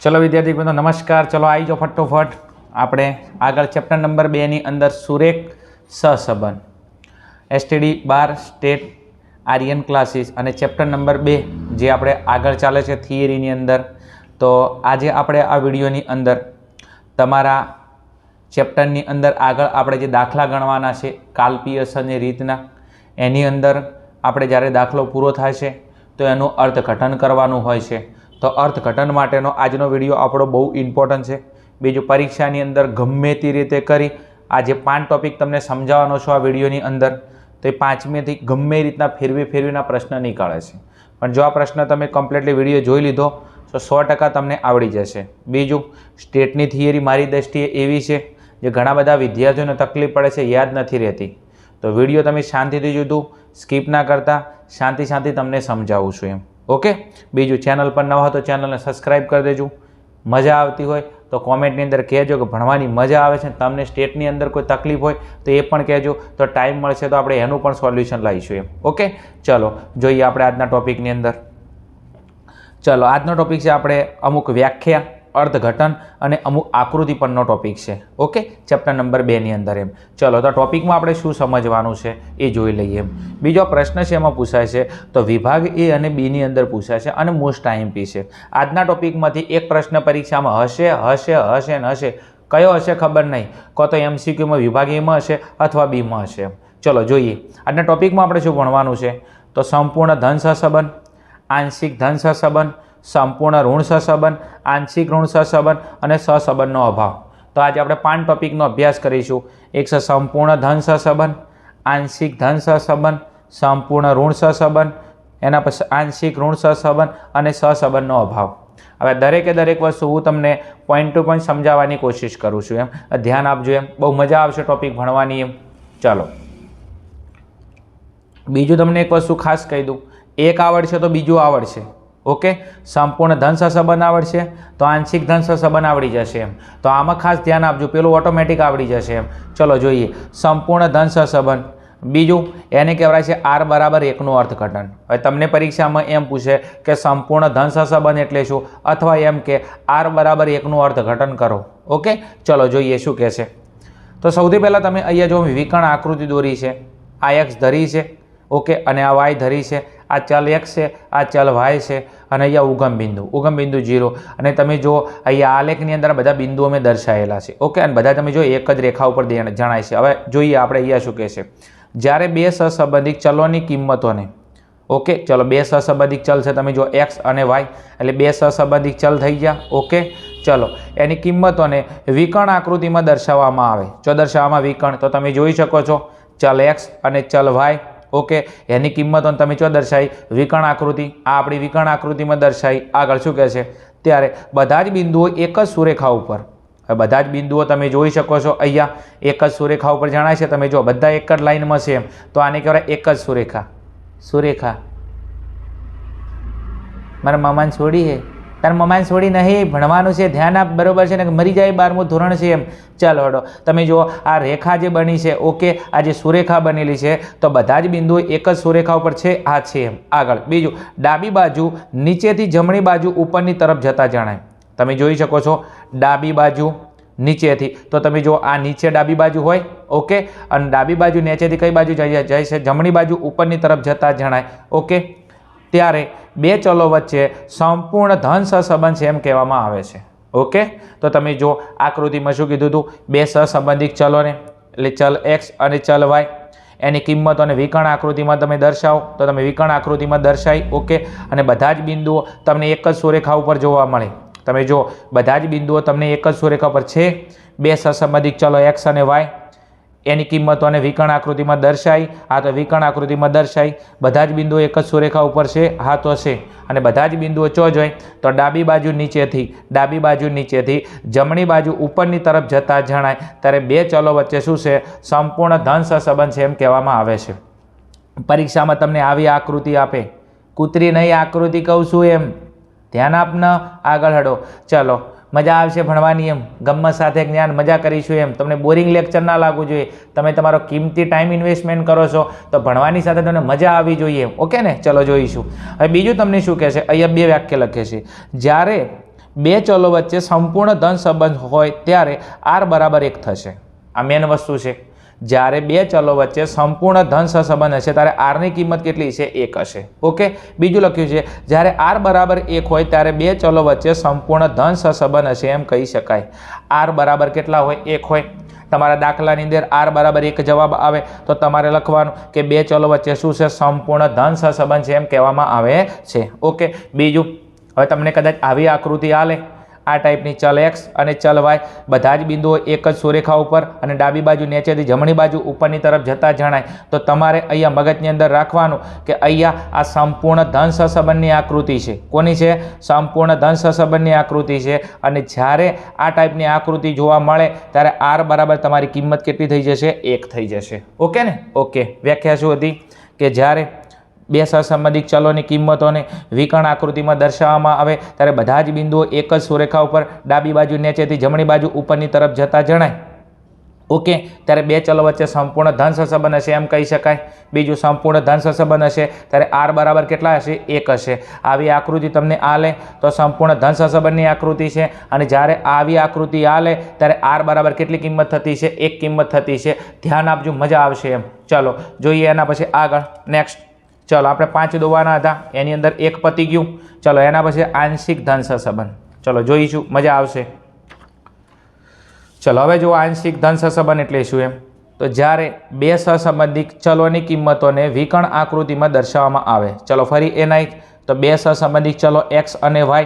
चलो विद्यार्थी मित्रों नमस्कार। चलो आई जाओ फटोफट આપણે આગળ ચેપ્ટર નંબર 2 ની અંદર સુરેખ સહસંબંધ એસટીડી 12 સ્ટેટ આર્યન ક્લાસીસ અને ચેપ્ટર નંબર 2 જે આપણે આગળ ચાલે છે થિયરીની અંદર। તો આજે આપણે આ વિડીયોની અંદર તમારા ચેપ્ટરની અંદર આગળ આપણે જે દાખલા ગણવાના છે કાર્લ પિયર્સનની રીતના એની અંદર આપણે જ્યારે દાખલો પૂરો થાય છે તો એનું અર્થઘટન કરવાનું હોય છે। તો અર્થઘટન માટેનો આજનો વિડીયો આપણો બહુ ઇમ્પોર્ટન્ટ છે। બીજું પરીક્ષાની અંદર ગમે તે રીતે કરી આ જે 5 ટોપિક તમને સમજાવવાનો છો આ વિડીયોની અંદર તો એ 5મેથી ગમે રીતના ફેરવીના પ્રશ્ન નીકળે છે। પણ જો આ પ્રશ્ન તમે કમ્પ્લીટલી વિડીયો જોઈ લીધો તો 100% તમને આવડી જશે। બીજું સ્ટેટની થિયરી મારી દ્રષ્ટિએ એવી છે જે ઘણા બધા વિદ્યાર્થીઓને તકલીફ પડે છે, યાદ નથી રહેતી। તો વિડીયો તમે શાંતિથી જોજો, સ્કીપ ના કરતા, શાંતિ તમને સમજાવું છું એમ। ઓકે। બીજું ચેનલ પર નવા હો તો ચેનલને સબસ્ક્રાઈબ કરી દેજો। મજા આવતી હોય તો કોમેન્ટની અંદર કહેજો કે ભણવાની મજા આવે છે, તમને સ્ટેટની અંદર કોઈ તકલીફ હોય તો એ પણ કહેજો, તો ટાઈમ મળશે તો આપણે એનું પણ સોલ્યુશન લાવીશું એમ। ઓકે, ચલો જોઈએ આપણે આજના ટોપિકની અંદર। ચલો આજનો ટોપિક છે આપણે અમુક વ્યાખ્યા, અર્થઘટન અને અમુક આકૃતિ પરનો ટોપિક છે। ઓકે, ચેપ્ટર નંબર 2 ની અંદર એમ। ચલો તો ટોપિકમાં આપણે શું સમજવાનું છે એ જોઈ લઈએ એમ। બીજો પ્રશ્ન છે એમાં પૂછાય છે તો વિભાગ એ અને બી ની અંદર પૂછાય છે અને મોસ્ટ આઈએમપી છે। આજના ટોપિકમાંથી એક પ્રશ્ન પરીક્ષામાં હશે કયો હશે ખબર નહીં, કો તો એમસીક્યુમાં વિભાગ એમાં હશે અથવા બીમાં હશે। ચલો જોઈએ આજના ટોપિકમાં આપણે શું ભણવાનું છે તો સંપૂર્ણ ધન સહસંબંધ, આંશિક ધન સહસંબંધ, સંપૂર્ણ ઋણ સહસંબંધ, આંશિક ઋણ સહસંબંધ અને સહસંબંધનો અભાવ। તો આજે આપણે 5 ટોપિકનો અભ્યાસ કરીશું। એક છે સંપૂર્ણ ધન સહસંબંધ, આંશિક ધન સહસંબંધ, સંપૂર્ણ ઋણ સહસંબંધ, એના પછી આંશિક ઋણ સહસંબંધ અને સહસંબંધનો અભાવ। હવે દરેક વસ્તુ હું તમને પોઈન્ટ ટુ પોઈન્ટ સમજાવવાની કોશિશ કરું છું એમ, ધ્યાન આપજો એમ, બહુ મજા આવશે ટોપિક ભણવાની એમ। ચાલો બીજું તમને એક વસ્તુ ખાસ કહી દઉં, એક આવડશે તો બીજું આવડશે। ઓકે, સંપૂર્ણ ધન સહસંબંધ આવડશે તો આંશિક ધન સહસંબંધ આવડી જશે એમ। તો આમાં ખાસ ધ્યાન આપજો, પેલું ઓટોમેટિક આવડી જશે એમ। ચલો જોઈએ સંપૂર્ણ ધન સહસંબંધ, બીજું એને કહેવાય છે R બરાબર 1નું અર્થઘટન। હવે તમને પરીક્ષામાં એમ પૂછે કે સંપૂર્ણ ધન સહસંબંધ એટલે શું, અથવા એમ કે R બરાબર 1નું અર્થઘટન કરો। ઓકે, ચલો જોઈએ શું કહે છે। તો સૌથી પહેલાં તમે અહીંયા જો વિકર્ણ આકૃતિ દોરી છે, આ X ધરી છે, ઓકે, અને આ Y ધરી છે, આ ચલ X છે, આ ચલ Y છે અને અહીંયા ઉગમ બિંદુ 0 અને તમે જો અહીંયા આલેખની અંદર બધા બિંદુઓ મેં દર્શાવેલા છે। ઓકે, અને બધા તમે જો એક જ રેખા ઉપર જણાય છે। હવે જોઈએ આપણે અહીંયા શું કહે છે, જ્યારે બે સહસંબંધિત ચલોની કિંમતોને, ઓકે, ચલો બે સહસંબંધિત ચલ છે, તમે જો X અને Y એટલે બે સહસંબંધિત ચલ થઈ ગયા। ઓકે, ચલો એની કિંમતોને વિકર્ણ આકૃતિમાં દર્શાવવામાં આવે। જો દર્શાવવામાં વિકર્ણ તો તમે જોઈ શકો છો ચલ X અને ચલ Y, ઓકે, એની કિંમતો તમે જો દર્શાવી વિકર્ણ આકૃતિ, આ આપણી વિકર્ણ આકૃતિમાં દર્શાવી। આગળ શું કહે છે, ત્યારે બધા જ બિંદુઓ એક જ સુરેખા ઉપર, બધા જ બિંદુઓ તમે જોઈ શકો છો અહીંયા એક જ સુરેખા ઉપર જણાય છે, તમે જો બધા એક જ લાઈનમાં છે એમ, તો આને કહેવાય એક જ સુરેખા। મારા મામાને છોડી હે, તાર મમ્માને છોડી નહીં, ભણવાનું છે, ધ્યાન આપ, બરોબર છે ને, મરી જાય 12મું ધોરણ છે એમ। ચાલો હડો તમે જુઓ આ રેખા જે બની છે, ઓકે, આ જે સુરેખા બનેલી છે તો બધા જ બિંદુઓ એક જ સુરેખા ઉપર છે, આ છે એમ। આગળ બીજું, ડાબી બાજુ નીચેથી જમણી બાજુ ઉપરની તરફ જતા જણાય, તમે જોઈ શકો છો ડાબી બાજુ નીચેથી, તો તમે જો આ નીચે ડાબી બાજુ હોય, ઓકે, અને ડાબી બાજુ નીચેથી કઈ બાજુ જાય છે, જમણી બાજુ ઉપરની તરફ જતા જણાય। ઓકે, ત્યારે બે ચલો વચ્ચે સંપૂર્ણ ધન સહસંબંધ છે એમ કહેવામાં આવે છે। ઓકે, તો તમે જો આકૃતિમાં શું કીધું હતું, બે સહસંબંધિત ચલોને એટલે ચલ X અને ચલ Y એની કિંમતોને વિકર્ણ આકૃતિમાં તમે દર્શાવો તો તમે વિકર્ણ આકૃતિમાં દર્શાવી। ઓકે, અને બધા જ બિંદુઓ તમને એક જ સુરેખા ઉપર જોવા મળે, તમે જો બધા જ બિંદુઓ તમને એક જ સુરેખા પર છે, બે સહસંબંધિત ચલો X અને Y એની કિંમતોને વિકર્ણ આકૃતિમાં દર્શાવી, આ તો વિકર્ણ આકૃતિમાં દર્શાવી, બધા જ બિંદુઓ એક જ સુરેખા ઉપર છે, હા તો છે, અને બધા જ બિંદુઓ ચો જોઈ તો ડાબી બાજુ નીચેથી જમણી બાજુ ઉપરની તરફ જતા જણાય, ત્યારે બે ચલો વચ્ચે શું છે, સંપૂર્ણ ધન સહસંબંધ છે એમ કહેવામાં આવે છે। પરીક્ષામાં તમને આવી આકૃતિ આપે, કૂતરી નહીં આકૃતિ કહું છું એમ, ધ્યાન આપને, આગળ હડો। ચલો મજા આવશે ભણવાની એમ, ગમ્મત સાથે જ્ઞાન મજા કરીશું એમ, તમને બોરિંગ લેક્ચર ના લાગવું જોઈએ, તમે તમારો કિંમતી ટાઈમ ઇન્વેસ્ટમેન્ટ કરો છો તો ભણવાની સાથે તમને મજા આવવી જોઈએ। ઓકે ને, ચલો જોઈશું। હવે બીજું તમને શું કહે છે, અહીંયા બે વ્યાખ્યા લખે છે, જ્યારે બે ચલો વચ્ચે સંપૂર્ણ ધન સંબંધ હોય ત્યારે આર બરાબર 1 થશે. આ મેન વસ્તુ છે. જ્યારે બે ચલો વચ્ચે સંપૂર્ણ ધન સહસંબંધ હશે ત્યારે આરની કિંમત કેટલી છે? 1 હશે. ઓકે. બીજું લખ્યું છે જ્યારે આર બરાબર 1 હોય ત્યારે બે ચલો વચ્ચે સંપૂર્ણ ધન સહસંબંધ હશે એમ કહી શકાય. આર બરાબર કેટલા હોય? 1 હોય. તમારા દાખલાની અંદર આર બરાબર 1 જવાબ આવે તો તમારે લખવાનું કે બે ચલો વચ્ચે શું છે? સંપૂર્ણ ધન સહસંબંધ છે એમ કહેવામાં આવે છે. ઓકે. બીજું, હવે તમને કદાચ આવી આકૃતિ આલે, આ ટાઈપની ચલ x અને ચલ y બધા જ બિંદુઓ એક જ સુરેખા ઉપર અને ડાબી બાજુ નીચેથી જમણી બાજુ ઉપરની તરફ જતા જણાય તો તમારે અહીંયા મગજની અંદર રાખવાનું કે અહીંયા આ સંપૂર્ણ ધન સહસંબંધની આકૃતિ છે. કોની છે? સંપૂર્ણ ધન સહસંબંધની આકૃતિ છે. અને જ્યારે આ ટાઈપની આકૃતિ જોવા મળે ત્યારે આર બરાબર તમારી કિંમત કેટલી થઈ જશે? 1 થઈ જશે. ઓકે ને? ઓકે. વ્યાખ્યા શું હતી? કે જ્યારે બે સહસંબંધિત ચલોની કિંમતોને વિકર્ણ આકૃતિમાં દર્શાવવામાં આવે ત્યારે બધા જ બિંદુઓ એક જ સુરેખા ઉપર ડાબી બાજુ નીચેથી જમણી બાજુ ઉપરની તરફ જતા જણાય. ઓકે. ત્યારે બે ચલો વચ્ચે સંપૂર્ણ ધન સહસંબંધ હશે એમ કહી શકાય. બીજું, સંપૂર્ણ ધન સહસંબંધ હશે ત્યારે આર બરાબર કેટલા હશે? 1 હશે. આવી આકૃતિ તમને આલે તો સંપૂર્ણ ધન સહસંબંધની આકૃતિ છે. અને જ્યારે આવી આકૃતિ આલે ત્યારે આર બરાબર કેટલી કિંમત થતી છે? 1 કિંમત થતી છે. ધ્યાન આપજો, મજા આવશે એમ. ચલો જોઈએ એના પછી આગળ. નેક્સ્ટ. ચલો આપણે 5 દોવાના હતા, એની અંદર 1 પતી ગયું. ચલો એના પછી આંશિક ધન સહસંબંધ. ચલો જોઈશું, મજા આવશે. ચલો હવે જો આંશિક ધન સહસંબંધ એટલે શું એમ? તો જ્યારે બે સહસંબંધિત ચલોની કિંમતોને વિકર્ણ આકૃતિમાં દર્શાવવામાં આવે. ચલો ફરી એના તો બે સહસંબંધિત ચલો x અને y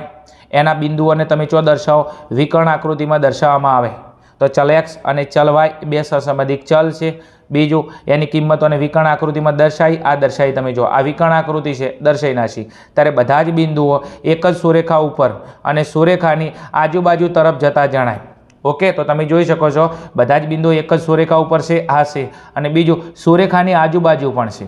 એના બિંદુઓને તમે જો દર્શાવો વિકર્ણ આકૃતિમાં દર્શાવવામાં આવે તો ચલ x અને ચલ y બે સહસંબંધિત ચલ છે. બીજું, એની કિંમતોને વિકર્ણ આકૃતિમાં દર્શાવી તમે જો આ વિકર્ણ આકૃતિ છે દર્શાવી નાખી ત્યારે બધા જ બિંદુઓ એક જ સુરેખા ઉપર અને સુરેખાની આજુબાજુ તરફ જતા જણાય. ઓકે. તો તમે જોઈ શકો છો બધા જ બિંદુઓ એક જ સુરેખા ઉપર છે, આ છે. અને બીજું, સુરેખાની આજુબાજુ પણ છે.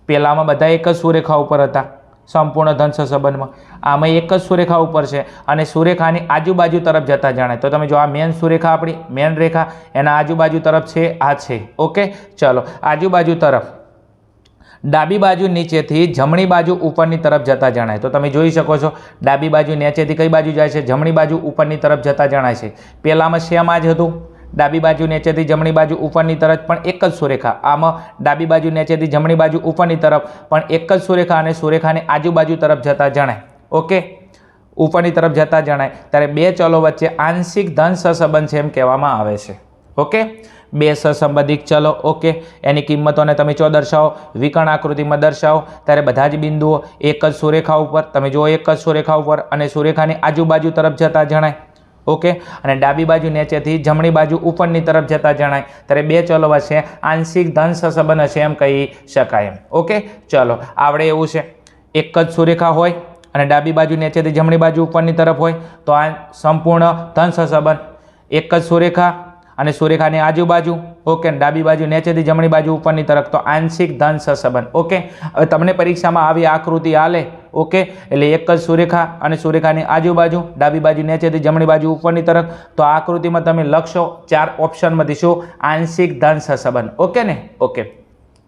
પહેલામાં બધા એક જ સુરેખા ઉપર હતા સંપૂર્ણ ધન સહસંબંધમાં, આમાં એક જ સુરેખા ઉપર છે અને સુરેખાની આજુબાજુ તરફ જતા જણાય. તો તમે જો આ મેન સુરેખા આપણી મેન રેખા એના આજુબાજુ તરફ છે, આ છે. ઓકે. ચલો આજુબાજુ તરફ ડાબી બાજુ નીચેથી જમણી બાજુ ઉપરની તરફ જતા જણાય. તો તમે જોઈ શકો છો ડાબી બાજુ નીચેથી કઈ બાજુ જાય છે? જમણી બાજુ ઉપરની તરફ જતા જણાય છે. પહેલામાં સેમ આ જ હતું, ડાબી બાજુ નીચેથી જમણી બાજુ ઉપરની તરફ પણ એક જ સુરેખા. આમાં ડાબી બાજુ નીચેથી જમણી બાજુ ઉપરની તરફ પણ એક જ સુરેખા અને સુરેખાની આજુબાજુ તરફ જતા જણાય. ઓકે. ઉપરની તરફ જતા જણાય ત્યારે બે ચલો વચ્ચે આંશિક ધન સહસંબંધ છે એમ કહેવામાં આવે છે. ઓકે. બે સહસંબંધિત ચલો. ઓકે. એની કિંમતોને તમે જો દર્શાવો વિકર્ણ આકૃતિમાં દર્શાવો ત્યારે બધા જ બિંદુઓ એક જ સુરેખા ઉપર તમે જો એક જ સુરેખા ઉપર અને સુરેખાની આજુબાજુ તરફ જતા જણાય. ઓકે. અને ડાબી બાજુ નીચેથી જમણી બાજુ ઉપરની તરફ જતા જણાય ત્યારે બે ચલો વચ્ચે આંશિક ધન સહસંબંધ હશે એમ કહી શકાય એમ. ઓકે. ચલો આવડે એવું છે. એક જ સુરેખા હોય અને ડાબી બાજુ નીચેથી જમણી બાજુ ઉપરની તરફ હોય તો આ સંપૂર્ણ ધન સહસંબંધ. એક જ સુરેખા અને સુરેખાની આજુબાજુ. ઓકે. ડાબી બાજુ નીચેથી જમણી બાજુ ઉપરની તરફ તો આંશિક ધન સહસંબંધ. ઓકે. હવે તમને પરીક્ષામાં આવી આકૃતિ આલે. ઓકે. એટલે એક જ સુરેખા અને સુરેખાની આજુબાજુ ડાબી બાજુ નીચેથી જમણી બાજુ ઉપરની તરફ તો આ આકૃતિમાં તમે લખશો 4 ઓપ્શનમાંથી શું? આંશિક ધન સહસંબંધ. ઓકે ને? ઓકે.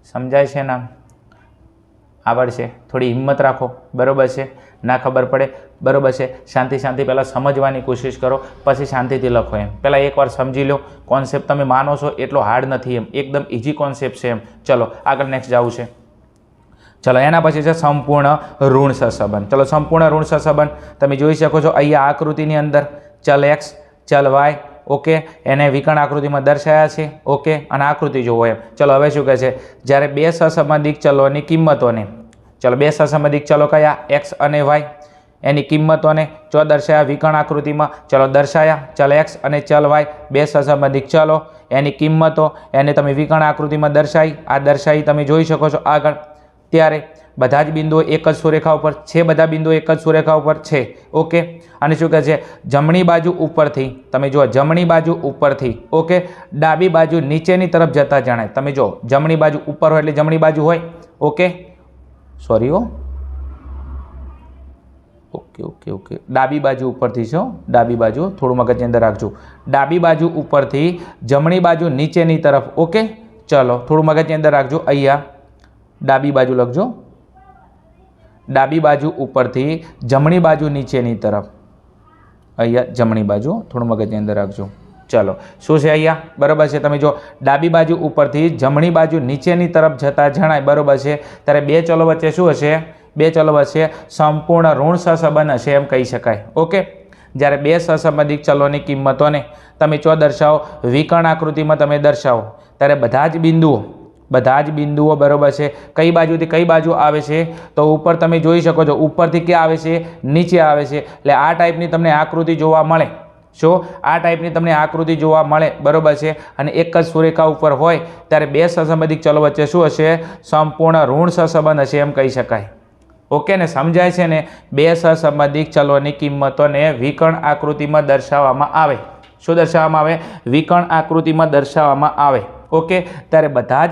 સમજાય છે નામ? આવડશે? થોડી હિંમત રાખો. બરોબર છે? ના ખબર પડે બરોબર છે? શાંતિ પહેલાં સમજવાની કોશિશ કરો, પછી શાંતિથી લખો એમ. પહેલાં એકવાર સમજી લો કોન્સેપ્ટ. તમે માનો છો એટલો હાર્ડ નથી એમ, એકદમ ઇઝી કોન્સેપ્ટ છે એમ. ચલો આગળ નેક્સ્ટ જવું છે. ચલો એના પછી છે સંપૂર્ણ ઋણ સહસંબંધ. ચલો સંપૂર્ણ ઋણ સહસંબંધ તમે જોઈ શકો છો અહીંયા આકૃતિની અંદર ચલ x ચલ y. ઓકે. એને વિકર્ણ આકૃતિમાં દર્શાવ્યા છે. ઓકે. અને આકૃતિ જોવો એમ. ચલો હવે શું કહે છે? જ્યારે બે સહસંબંધિત ચલોની કિંમતોને ચલો બે સહસંબંધિત ચલો કયા? x અને y એની કિંમતોને જો દર્શાવ્યા વિકર્ણ આકૃતિમાં. ચલો દર્શાવ્યા ચલ x અને ચલ y બે સહસંબંધિત ચલો એની કિંમતો એને તમે વિકર્ણ આકૃતિમાં દર્શાવી તમે જોઈ શકો છો આગળ. ત્યારે બધા જ બિંદુઓ એક જ સુરેખા ઉપર છે, બધા બિંદુઓ એક જ સુરેખા ઉપર છે. ઓકે. અને શું કહે છે? જમણી બાજુ ઉપરથી તમે જુઓ જમણી બાજુ ઉપરથી. ઓકે. ડાબી બાજુ નીચેની તરફ જતા જણાય. તમે જો જમણી બાજુ ઉપર હોય એટલે જમણી બાજુ હોય. ઓકે. સોરી હો. ઓકે. ડાબી બાજુ ઉપરથી છે. ડાબી બાજુ થોડું મગજની અંદર રાખજો. ડાબી બાજુ ઉપરથી જમણી બાજુ નીચેની તરફ. ઓકે. ચલો થોડું મગજની અંદર રાખજો. અહીંયા ડાબી બાજુ લખજો. ડાબી બાજુ ઉપરથી જમણી બાજુ નીચેની તરફ. અહીંયા જમણી બાજુ, થોડું મગજની અંદર રાખજો. ચલો શું છે અહીંયા? બરાબર છે. તમે જો ડાબી બાજુ ઉપરથી જમણી બાજુ નીચેની તરફ જતા જણાય, બરાબર છે, ત્યારે બે ચલો વચ્ચે શું હશે? બે ચલો વચ્ચે સંપૂર્ણ ઋણ સહસંબંધ હશે એમ કહી શકાય. ઓકે, જ્યારે બે સહસંબંધિત ચલોની કિંમતોને તમે ચો દર્શાવો, વિકર્ણ આકૃતિમાં તમે દર્શાવો, ત્યારે બધા જ બિંદુઓ બરાબર છે કઈ બાજુથી કઈ બાજુ આવે છે? તો ઉપર તમે જોઈ શકો છો, ઉપરથી ક્યાં આવે છે? નીચે આવે છે. એટલે આ ટાઈપની તમને આકૃતિ જોવા મળે. શું? આ ટાઈપની તમને આકૃતિ જોવા મળે, બરાબર છે. અને એક જ સુરેખા ઉપર હોય ત્યારે બે સહસંબંધિત ચલો વચ્ચે શું હશે? સંપૂર્ણ ઋણ સહસંબંધ હશે એમ કહી શકાય. ઓકે ને, સમજાય છે ને? બે સહસંબંધિત ચલોની કિંમતોને વિકર્ણ આકૃતિમાં દર્શાવવામાં આવે. શું દર્શાવવામાં આવે? વિકર્ણ આકૃતિમાં દર્શાવવામાં આવે. ઓકે, ત્યારે બધા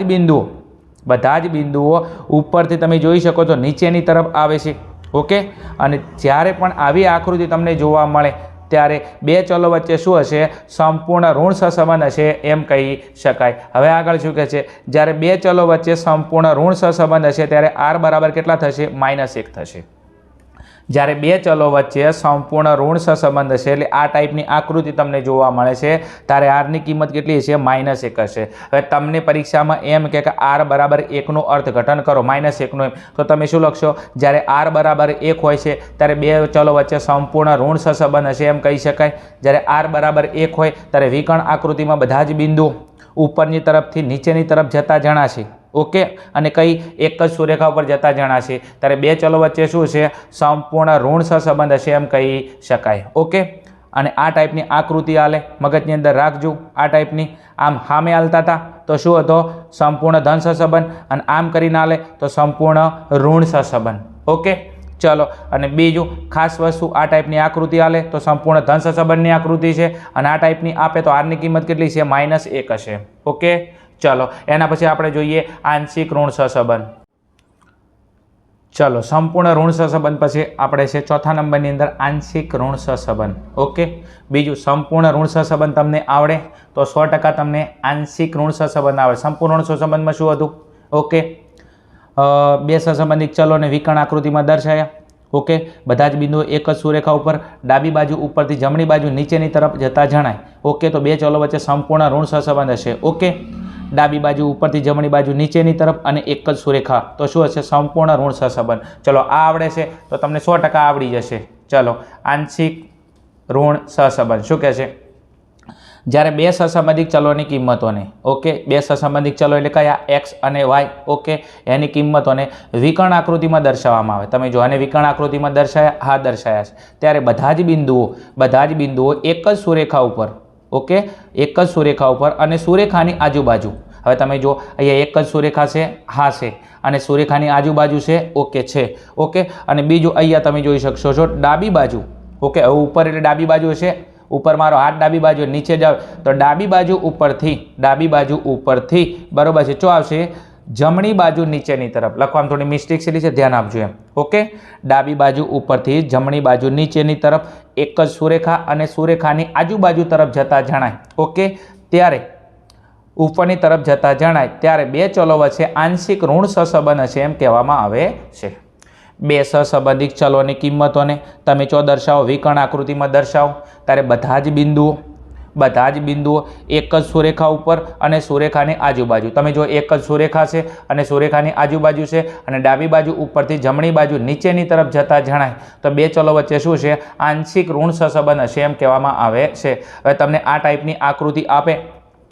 જ બિંદુઓ ઉપરથી તમે જોઈ શકો છો નીચેની તરફ આવે છે. ઓકે, અને જ્યારે પણ આવી આકૃતિ તમને જોવા મળે ત્યારે બે ચલો વચ્ચે શું હશે? સંપૂર્ણ ઋણ સહસંબંધ હશે એમ કહી શકાય. હવે આગળ શું કહે છે? જ્યારે બે ચલો વચ્ચે સંપૂર્ણ ઋણ સહસંબંધ હશે ત્યારે r બરાબર કેટલા થશે? -1 થશે. જ્યારે બે ચલો વચ્ચે સંપૂર્ણ ઋણ સહસંબંધ હશે એટલે આ ટાઈપની આકૃતિ તમને જોવા મળે છે ત્યારે આરની કિંમત કેટલી હશે? -1 હશે. હવે તમને પરીક્ષામાં એમ કે r બરાબર 1નું અર્થઘટન કરો, -1નું એમ, તો તમે શું લખશો? જ્યારે r બરાબર 1 હોય છે ત્યારે બે ચલો વચ્ચે સંપૂર્ણ ઋણ સહસંબંધ હશે એમ કહી શકાય. જ્યારે r બરાબર 1 હોય ત્યારે વિકર્ણ આકૃતિમાં બધા જ બિંદુ ઉપરની તરફથી નીચેની તરફ જતા જણાશે. ઓકે, અને કઈ? એક જ સુરેખા ઉપર જતા જણાશે. ત્યારે બે ચલો વચ્ચે શું છે? સંપૂર્ણ ઋણ સહસંબંધ હશે એમ કહી શકાય. ઓકે, અને આ ટાઈપની આકૃતિ હાલે, મગજની અંદર રાખજો. આ ટાઈપની આમ સામે હાલતા હતા તો શું હતો? સંપૂર્ણ ધન સહસંબંધ, અને આમ કરીને હાલે તો સંપૂર્ણ ઋણ સહસંબંધ. ઓકે, ચલો, અને બીજું ખાસ વસ્તુ, આ ટાઈપની આકૃતિ હાલે તો સંપૂર્ણ ધન સહસંબંધની આકૃતિ છે, અને આ ટાઈપની આપે તો આરની કિંમત કેટલી છે? -1 હશે. ઓકે, ચલો, એના પછી આપણે જોઈએ આંશિક ઋણ સહસંબંધ. ચલો, સંપૂર્ણ ઋણ સહસંબંધ પછી આપણે છે ચોથા નંબરની અંદર આંશિક ઋણ સહસંબંધ. ઓકે, બીજું સંપૂર્ણ ઋણ સહસંબંધ તમને આવડે તો 100% તમને આંશિક ઋણ સહસંબંધ આવડે. સંપૂર્ણ ઋણ સહસંબંધમાં શું હતું? ઓકે, બે સહસંબંધિત ચલોને વિકર્ણ આકૃતિમાં દર્શાવ્યા. ઓકે, બધા જ બિંદુઓ એક જ સુરેખા ઉપર ડાબી બાજુ ઉપરથી જમણી બાજુ નીચેની તરફ જતા જણાય. ઓકે, તો બે ચલો વચ્ચે સંપૂર્ણ ઋણ સહસંબંધ હશે. ઓકે, ડાબી બાજુ ઉપરથી જમણી બાજુ નીચેની તરફ અને એક જ સુરેખા, તો શું હશે? સંપૂર્ણ ઋણ સહસંબંધ. ચલો, આ આવડે છે તો તમને 100% આવડી જશે. ચલો, આંશિક ઋણ સહસંબંધ શું કહે છે? જ્યારે બે સહસંબંધિત ચલોની કિંમતોને, ઓકે, બે સહસંબંધિત ચલો એટલે કયા? x અને y. ઓકે, એની કિંમતોને વિકર્ણ આકૃતિમાં દર્શાવવામાં આવે. તમે જો આને વિકર્ણ આકૃતિમાં દર્શાવ્યા? હા, દર્શાવ્યા છે. ત્યારે બધા જ બિંદુઓ એક જ સુરેખા ઉપર, ઓકે, એક જ સુરેખા ઉપર અને સુરેખાની આજુબાજુ. હવે તમે જો અહીંયા એક જ સુરેખા છે, હા છે, અને સુરેખાની આજુબાજુ છે, ઓકે છે. ઓકે, અને બીજું અહીંયા તમે જોઈ શકશો છો ડાબી બાજુ. ઓકે, હવે ઉપર એટલે ડાબી બાજુ હશે, ઉપર મારો હાથ ડાબી બાજુ, નીચે જાવ તો ડાબી બાજુ ઉપરથી બરોબર છે, શું આવશે? જમણી બાજુ નીચેની તરફ. લખવામાં થોડી મિસ્ટેક છે, ધ્યાન આપજો એમ. ઓકે, ડાબી બાજુ ઉપરથી જમણી બાજુ નીચેની તરફ એક જ સુરેખા અને સુરેખાની આજુબાજુ તરફ જતા જણાય. ઓકે, ત્યારે ઉપરની તરફ જતા જણાય ત્યારે બે ચલો વચ્ચે આંશિક ઋણ સહસંબંધ હશે એમ કહેવામાં આવે છે. બે સહસંબંધિત ચલોની કિંમતોને તમે ચો દર્શાવો, વિકર્ણ આકૃતિમાં દર્શાવો, ત્યારે બધા જ બિંદુઓ એક જ સુરેખા ઉપર અને સુરેખાની આજુબાજુ. તમે જો એક જ સુરેખા છે અને સુરેખાની આજુબાજુ છે અને ડાબી બાજુ ઉપરથી જમણી બાજુ નીચેની તરફ જતા જણાય તો બે ચલો વચ્ચે શું છે? આંશિક ઋણ સહસંબંધ હશે એમ કહેવામાં આવે છે. હવે તમને આ ટાઈપની આકૃતિ આપે,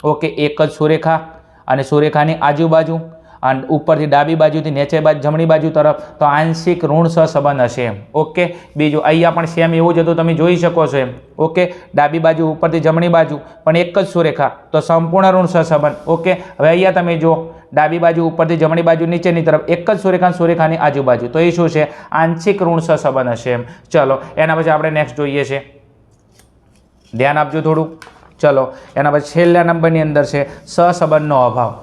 ઓકે, એક જ સુરેખા અને સુરેખાની આજુબાજુ અને ઉપરથી ડાબી બાજુથી નીચે બાજુ જમણી બાજુ તરફ, તો આંશિક ઋણ સહસંબંધ હશે એમ. ઓકે, બીજું અહીંયા પણ સેમ એવું જ હતું, તમે જોઈ શકો છો એમ. ઓકે, ડાબી બાજુ ઉપરથી જમણી બાજુ પણ એક જ સુરેખા, તો સંપૂર્ણ ઋણ સહસંબંધ. ઓકે, હવે અહીંયા તમે જો ડાબી બાજુ ઉપરથી જમણી બાજુ નીચેની તરફ એક જ સુરેખાની આજુબાજુ, તો એ શું છે? આંશિક ઋણ સહસંબંધ હશે એમ. ચલો, એના પછી આપણે નેક્સ્ટ જોઈએ છે, ધ્યાન આપજો થોડું. ચલો, એના પછી છેલ્લા નંબરની અંદર છે સહસંબંધનો અભાવ.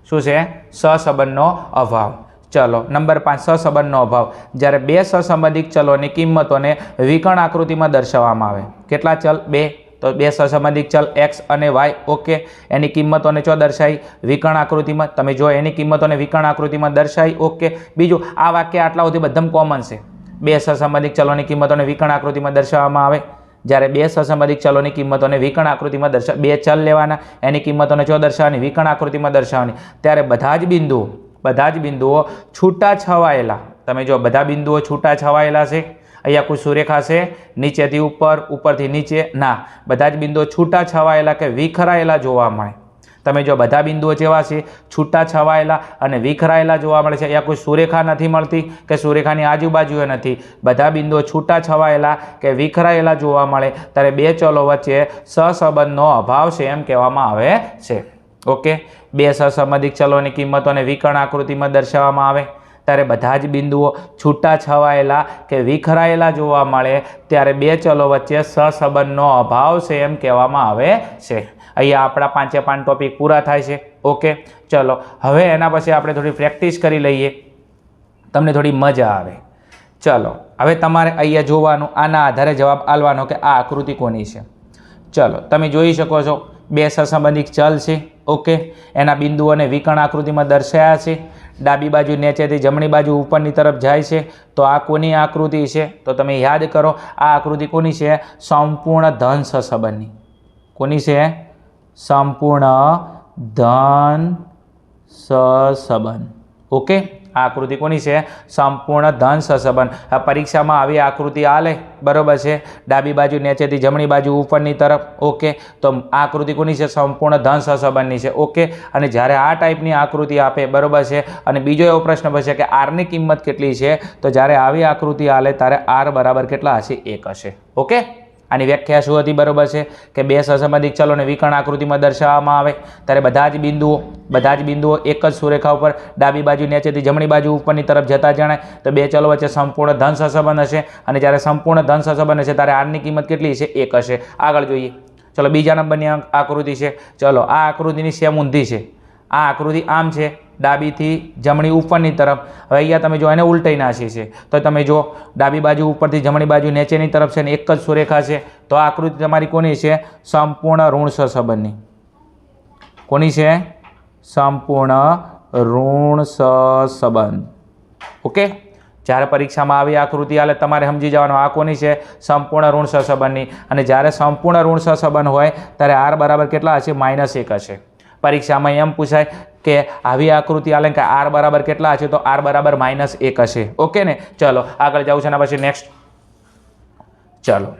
શું છે? સહસંબંધનો અભાવ. ચલો, નંબર 5, સહસંબંધનો અભાવ. જ્યારે બે સહસંબંધિત ચલોની કિંમતોને વિકર્ણ આકૃતિમાં દર્શાવવામાં આવે. કેટલા ચલ? 2. તો બે સહસંબંધિત ચલ x અને y. ઓકે, એની કિંમતોને ચો દર્શાવી? વિકર્ણ આકૃતિમાં. તમે જો એની કિંમતોને વિકર્ણ આકૃતિમાં દર્શાવી. ઓકે, બીજું આ વાક્ય આટલા સુધી બધામાં કોમન છે. બે સહસંબંધિત ચલોની કિંમતોને વિકર્ણ આકૃતિમાં દર્શાવવામાં આવે. જ્યારે બે સહસંબંધિત ચલોની કિંમતોને વિકર્ણ આકૃતિમાં બે ચલ લેવાના, એની કિંમતોને જો દર્શાવવાની વિકર્ણ આકૃતિમાં દર્શાવવાની, ત્યારે બધા જ બિંદુઓ છૂટા છવાયેલા, તમે જો બધા બિંદુઓ છૂટા છવાયેલા છે, અહીંયા કોઈ સુરેખા છે નીચેથી ઉપર, ઉપરથી નીચે, ના, બધા જ બિંદુઓ છૂટા છવાયેલા કે વિખરાયેલા જોવા મળે. તમે જો બધા બિંદુઓ જેવા છે છૂટા છવાયેલા અને વિખરાયેલા જોવા મળે છે, અહીંયા કોઈ સુરેખા નથી મળતી કે સુરેખાની આજુબાજુએ નથી, બધા બિંદુઓ છૂટા છવાયેલા કે વિખરાયેલા જોવા મળે, ત્યારે બે ચલો વચ્ચે સહસંબંધનો અભાવ છે એમ કહેવામાં આવે છે. ઓકે, બે સહસંબંધિત ચલોની કિંમતોને વિકર્ણ આકૃતિમાં દર્શાવવામાં આવે ત્યારે બધા જ બિંદુઓ છૂટા છવાયેલા કે વિખરાયેલા જોવા મળે, ત્યારે બે ચલો વચ્ચે સહસંબંધનો અભાવ છે એમ કહેવામાં આવે છે. અહીંયા આપણા 5 ટોપિક પૂરા થાય છે. ઓકે, ચલો હવે એના પછી આપણે થોડી પ્રેક્ટિસ કરી લઈએ, તમને થોડી મજા આવે. ચલો હવે તમારે અહીંયા જોવાનું, આના આધારે જવાબ આપવાનો કે આ આકૃતિ કોની છે. ચલો તમે જોઈ શકો છો બે સહસંબંધિત ચલ છે. ઓકે, એના બિંદુઓને વિકર્ણ આકૃતિમાં દર્શાવ્યા છે. ડાબી બાજુ નીચેથી જમણી બાજુ ઉપરની તરફ જાય છે. તો આ કોની આકૃતિ છે? તો તમે યાદ કરો, આ આકૃતિ કોની છે? સંપૂર્ણ ધન સહસંબંધની. કોની છે? સંપૂર્ણ ધન સહસંબંધ. ઓકે, આ આકૃતિ કોની છે? સંપૂર્ણ ધન સહસંબંધ. આ પરીક્ષામાં આવી આકૃતિ આલે, બરોબર છે, ડાબી બાજુ નીચેથી જમણી બાજુ ઉપરની તરફ. ઓકે, તો આ આકૃતિ કોની છે? સંપૂર્ણ ધન સહસંબંધની છે. ઓકે, અને જ્યારે આ ટાઈપની આકૃતિ આપે, બરોબર છે, અને બીજો એવો પ્રશ્ન પૂછે કે આરની કિંમત કેટલી છે, તો જ્યારે આવી આકૃતિ આલે ત્યારે આર બરાબર કેટલા હશે? 1 હશે. ઓકે, આની વ્યાખ્યા શું હતી? બરોબર છે કે બે સહસંબંધિત ચલોને વિકર્ણ આકૃતિમાં દર્શાવવામાં આવે ત્યારે બધા જ બિંદુઓ એક જ સુરેખા ઉપર ડાબી બાજુ નીચેથી જમણી બાજુ ઉપરની તરફ જતા જણાય, તો બે ચલો વચ્ચે સંપૂર્ણ ધન સહસંબંધ હશે. અને જ્યારે સંપૂર્ણ ધન સહસંબંધ હશે ત્યારે આરની કિંમત કેટલી છે? 1 હશે. આગળ જોઈએ. ચલો બીજા નંબરની આકૃતિ છે. ચલો આ આકૃતિની સેમ ઊંધી છે. આ આકૃતિ આમ છે, ડાબીથી જમણી ઉપરની તરફ. હવે અહીંયા તમે જો એને ઉલટાઈ નાખી છે, તો તમે જો ડાબી બાજુ ઉપરથી જમણી બાજુ નીચેની તરફ છે ને એક જ સુરેખા છે, તો આ આકૃતિ તમારી કોની છે? સંપૂર્ણ ઋણ સહસંબંધની. કોની છે? સંપૂર્ણ ઋણ સહસંબંધ. ઓકે, જ્યારે પરીક્ષામાં આવી આકૃતિ આલે તમારે સમજી જવાનું આ કોની છે? સંપૂર્ણ ઋણ સહસંબંધની. અને જ્યારે સંપૂર્ણ ઋણ સહસંબંધ હોય ત્યારે આર બરાબર કેટલા હશે? -1 હશે. પરીક્ષામાં એમ પૂછાય કે આવી આકૃતિ આલે કે આર બરાબર કેટલા હશે? તો આર બરાબર -1 હશે. ઓકે ને, ચલો આગળ જાઉં છે ને પછી નેક્સ્ટ. ચલો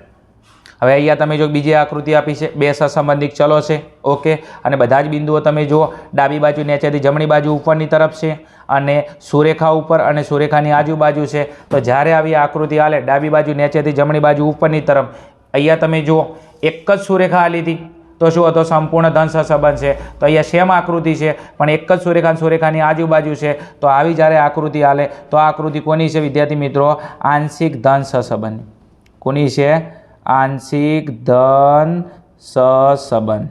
હવે અહીંયા તમે જો બીજી આકૃતિ આપી છે, બે સહસંબંધિત ચલો છે. ઓકે, અને બધા જ બિંદુઓ તમે જુઓ ડાબી બાજુ નીચેથી જમણી બાજુ ઉપરની તરફ છે અને સુરેખા ઉપર અને સુરેખાની આજુબાજુ છે. તો જ્યારે આવી આકૃતિ આલે ડાબી બાજુ નીચેથી જમણી બાજુ ઉપરની તરફ, અહીંયા તમે જુઓ એક જ સુરેખા આલી હતી, તો શું હતો? સંપૂર્ણ ધન સહસંબંધ છે. તો અહીંયા સેમ આકૃતિ છે પણ એક જ સુરેખાની આજુબાજુ છે. તો આવી જ્યારે આકૃતિ આલે તો આ આકૃતિ કોની છે વિદ્યાર્થી મિત્રો? આંશિક ધન સહસંબંધ. કોની છે? આંશિક ધન સહસંબંધ.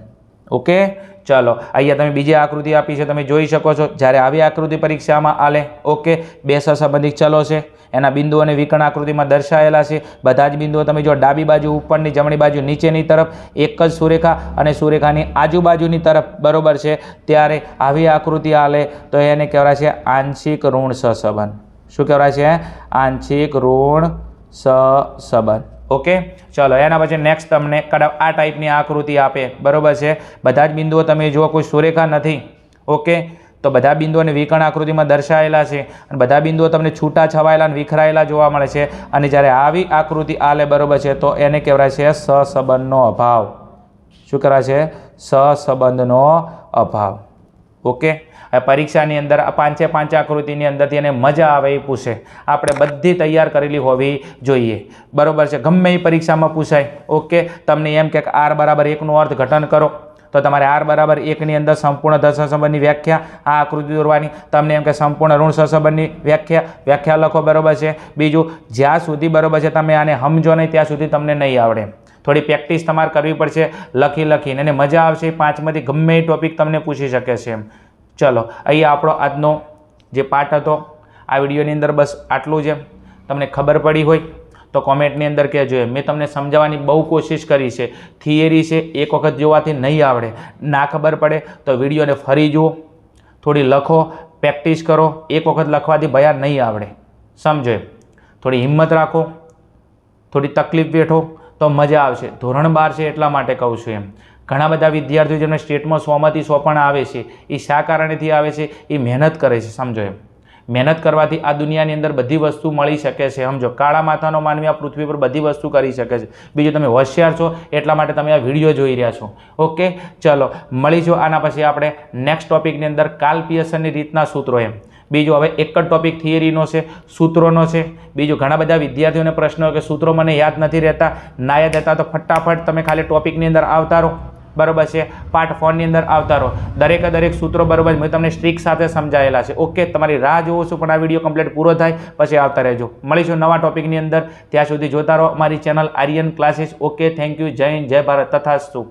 ઓકે, ચલો અહીંયા તમે બીજી આકૃતિ આપી છે, તમે જોઈ શકો છો. જ્યારે આવી આકૃતિ પરીક્ષામાં આલે, ઓકે, બે સહસંબંધિત ચલો છે, એના બિંદુઓને વિકર્ણ આકૃતિમાં દર્શાવેલા છે. બધા જ બિંદુઓ તમે જો ડાબી બાજુ ઉપરની, જમણી બાજુ નીચેની તરફ, એક જ સુરેખા અને સુરેખાની આજુબાજુની તરફ, બરોબર છે, ત્યારે આવી આકૃતિ આલે તો એને કહેવાય છે આંશિક ઋણ સહસંબંધ. શું કહેવાય છે? આંશિક ઋણ સહસંબંધ. ઓકે, ચલો એના પછી નેક્સ્ટ તમને આ ટાઈપની આકૃતિ આપે, બરોબર છે, બધા જ બિંદુઓ તમે જુઓ કોઈ સુરેખા નથી. ઓકે, તો બધા બિંદુઓને વિકર્ણ આકૃતિમાં દર્શાવેલા છે અને બધા બિંદુઓ તમને છૂટા છવાયેલા અને વિખરાયેલા જોવા મળે છે. અને જ્યારે આવી આકૃતિ આલે, બરોબર છે, તો એને કહેવાય છે સહસંબંધનો અભાવ. શું કહેવાય છે? સહસંબંધનો અભાવ. ઓકે, પરીક્ષાની અંદર આ 5 આકૃતિની અંદરથી એને મજા આવે એ પૂછે. આપણે બધી તૈયાર કરેલી હોવી જોઈએ, બરોબર છે. ગમે એ પરીક્ષામાં પૂછાય. ઓકે, તમને એમ કે આર બરાબર 1નું અર્થઘટન કરો, તો તમારે આર બરાબર 1ની અંદર સંપૂર્ણ ધન સહસંબંધની વ્યાખ્યા, આ આકૃતિ દોરવાની. તમને એમ કે સંપૂર્ણ ઋણ સહસંબંધની વ્યાખ્યા લખો, બરોબર છે. બીજું, જ્યાં સુધી, બરોબર છે, તમે આને સમજો નહીં ત્યાં સુધી તમને નહીં આવડે. થોડી પ્રેક્ટિસ તમારે કરવી પડશે લખીને, અને મજા આવશે. 5માંથી ગમે એ ટોપિક તમને પૂછી શકે છે એમ. ચલો અહીંયા આપણો આજનો જે પાઠ હતો આ વિડીયોની અંદર બસ આટલું જ. તમને ખબર પડી હોય તો કોમેન્ટની અંદર કહેજો. મેં તમને સમજાવવાની બહુ કોશિશ કરી છે. થિયરી છે, એક વખત જોવાથી નહીં આવડે. ના ખબર પડે તો વિડીયોને ફરી જુઓ, થોડી લખો, પ્રેક્ટિસ કરો. એક વખત લખવાથી ભયા નહીં આવડે, સમજો એમ. થોડી હિંમત રાખો, થોડી તકલીફ વેઠો તો મજા આવશે. ધોરણ 12 છે એટલા માટે કહું છું એમ. ઘણા બધા વિદ્યાર્થીઓ જેમને સ્ટેટમાં 100માંથી 100 પણ આવે છે, એ શા કારણેથી આવે છે? એ મહેનત કરે છે, સમજો એમ. મહેનત કરવાથી આ દુનિયાની અંદર બધી વસ્તુ મળી શકે છે, સમજો. કાળા માથાનો માનવી આ પૃથ્વી પર બધી વસ્તુ કરી શકે છે. બીજું તમે હોશિયાર છો એટલા માટે તમે આ વિડીયો જોઈ રહ્યા છો. ઓકે, ચલો મળીશું આના પછી આપણે નેક્સ્ટ ટોપિકની અંદર કાલ પિયર્સનની રીતના સૂત્રો એમ. બીજું હવે એક જ ટોપિક થિયરીનો છે, સૂત્રોનો છે. બીજું ઘણા બધા વિદ્યાર્થીઓને પ્રશ્ન કે સૂત્રો મને યાદ નથી રહેતા, ના યાદ રહેતા તો ફટાફટ તમે ખાલી ટોપિકની અંદર આવતા રહો, બરાબર છે. પાર્ટ 4 ની અંદર આવતા રહો. દરેકે દરેક સૂત્રો બરાબર મેં તમને સ્ટ્રીક સાથે સમજાયેલા છે. ઓકે, તમારી રાહ જોઉં છું, પણ આ વિડીયો કમ્પ્લીટ પૂરો થાય પછી આવતા રહેજો. મળીશું નવા ટોપિકની અંદર. ત્યાં સુધી જોતા રહો અમારી channel Aryan classes. Okay, thank you. જય હિન્દ, જય ભારત, તથાસ્તુ.